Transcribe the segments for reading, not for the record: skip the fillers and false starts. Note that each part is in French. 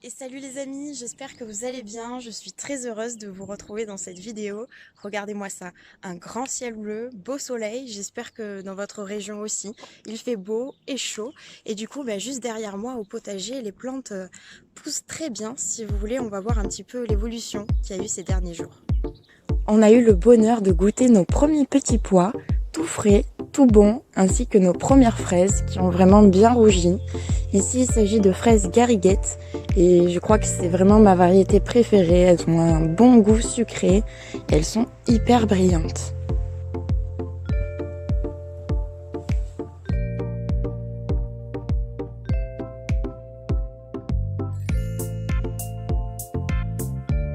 Et salut les amis, j'espère que vous allez bien. Je suis très heureuse de vous retrouver dans cette vidéo. Regardez-moi ça, un grand ciel bleu, beau soleil. J'espère que dans votre région aussi, il fait beau et chaud. Et du coup, juste derrière moi au potager, les plantes poussent très bien. Si vous voulez, on va voir un petit peu l'évolution qu'il y a eu ces derniers jours. On a eu le bonheur de goûter nos premiers petits pois, tout frais, tout bons, ainsi que nos premières fraises qui ont vraiment bien rougi. Ici, il s'agit de fraises gariguettes et je crois que c'est vraiment ma variété préférée. Elles ont un bon goût sucré et elles sont hyper brillantes.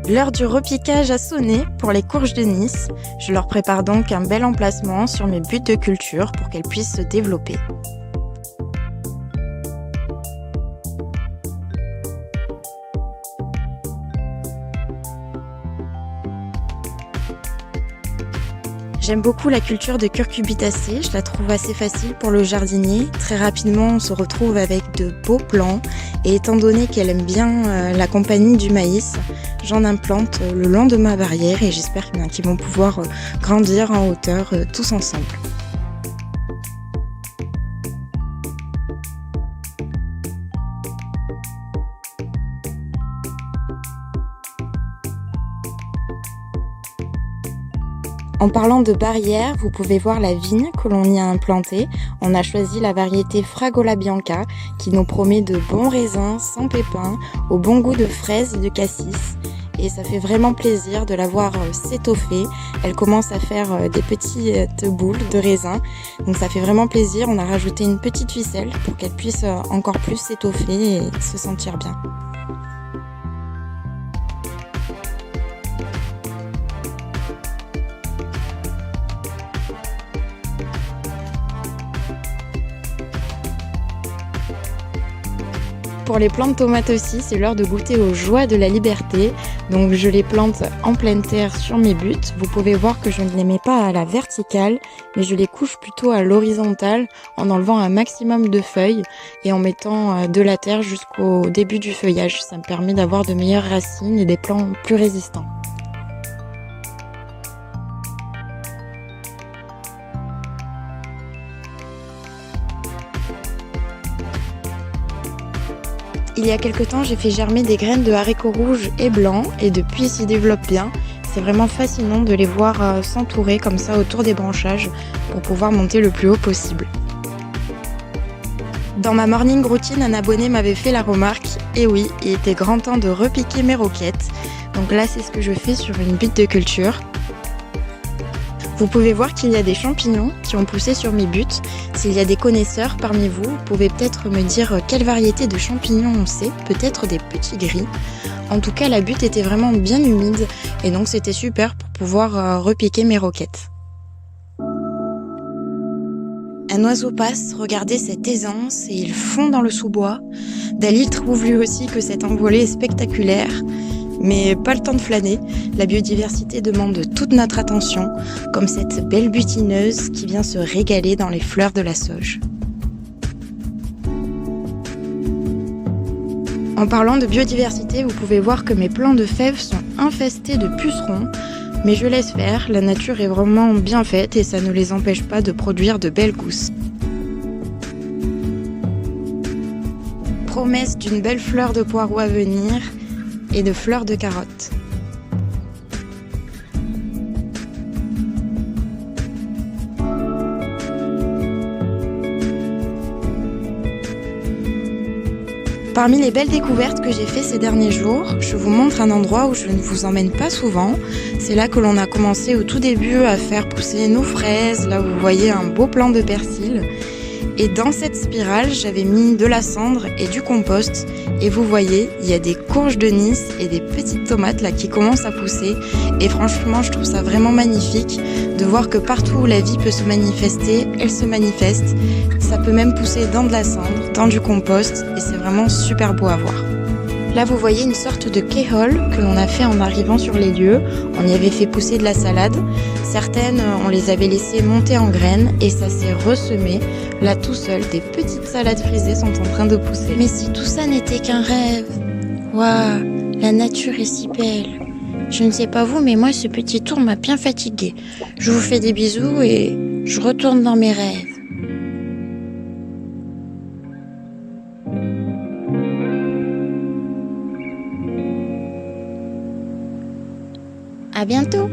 L'heure du repiquage a sonné pour les courges de Nice. Je leur prépare donc un bel emplacement sur mes buts de culture pour qu'elles puissent se développer. J'aime beaucoup la culture de curcubitacées, je la trouve assez facile pour le jardinier. Très rapidement, on se retrouve avec de beaux plants et étant donné qu'elle aime bien la compagnie du maïs, j'en implante le long de ma barrière et j'espère qu'ils vont pouvoir grandir en hauteur tous ensemble. En parlant de barrière, vous pouvez voir la vigne que l'on y a implantée. On a choisi la variété Fragola Bianca qui nous promet de bons raisins sans pépins, au bon goût de fraises et de cassis. Et ça fait vraiment plaisir de la voir s'étoffer. Elle commence à faire des petites boules de raisins. Donc ça fait vraiment plaisir. On a rajouté une petite ficelle pour qu'elle puisse encore plus s'étoffer et se sentir bien. Pour les plantes tomates aussi, c'est l'heure de goûter aux joies de la liberté. Donc je les plante en pleine terre sur mes buts. Vous pouvez voir que je ne les mets pas à la verticale, mais je les couche plutôt à l'horizontale en enlevant un maximum de feuilles et en mettant de la terre jusqu'au début du feuillage. Ça me permet d'avoir de meilleures racines et des plants plus résistants. Il y a quelque temps, j'ai fait germer des graines de haricots rouges et blancs et depuis ils s'y développent bien. C'est vraiment fascinant de les voir s'entourer comme ça autour des branchages pour pouvoir monter le plus haut possible. Dans ma morning routine, un abonné m'avait fait la remarque, et oui, il était grand temps de repiquer mes roquettes. Donc là, c'est ce que je fais sur une butte de culture. Vous pouvez voir qu'il y a des champignons qui ont poussé sur mes buts. S'il y a des connaisseurs parmi vous, vous pouvez peut-être me dire quelle variété de champignons on sait, peut-être des petits gris. En tout cas, la butte était vraiment bien humide et donc c'était super pour pouvoir repiquer mes roquettes. Un oiseau passe, regardez cette aisance et il fond dans le sous-bois. Dalil trouve lui aussi que cette envolée est spectaculaire. Mais pas le temps de flâner, la biodiversité demande toute notre attention, comme cette belle butineuse qui vient se régaler dans les fleurs de la sauge. En parlant de biodiversité, vous pouvez voir que mes plants de fèves sont infestés de pucerons, mais je laisse faire, la nature est vraiment bien faite et ça ne les empêche pas de produire de belles gousses. Promesse d'une belle fleur de poireau à venir, et de fleurs de carottes. Parmi les belles découvertes que j'ai fait ces derniers jours, je vous montre un endroit où je ne vous emmène pas souvent. C'est là que l'on a commencé au tout début à faire pousser nos fraises. Là vous voyez un beau plant de persil. Et dans cette spirale, j'avais mis de la cendre et du compost. Et vous voyez, il y a des courges de Nice et des petites tomates là qui commencent à pousser. Et franchement, je trouve ça vraiment magnifique de voir que partout où la vie peut se manifester, elle se manifeste. Ça peut même pousser dans de la cendre, dans du compost. Et c'est vraiment super beau à voir. Là, vous voyez une sorte de kale que l'on a fait en arrivant sur les lieux. On y avait fait pousser de la salade. Certaines, on les avait laissées monter en graines et ça s'est ressemé. Là, tout seul, des petites salades frisées sont en train de pousser. Mais si tout ça n'était qu'un rêve, Waouh, la nature est si belle. Je ne sais pas vous, mais moi, ce petit tour m'a bien fatiguée. Je vous fais des bisous et je retourne dans mes rêves. À bientôt!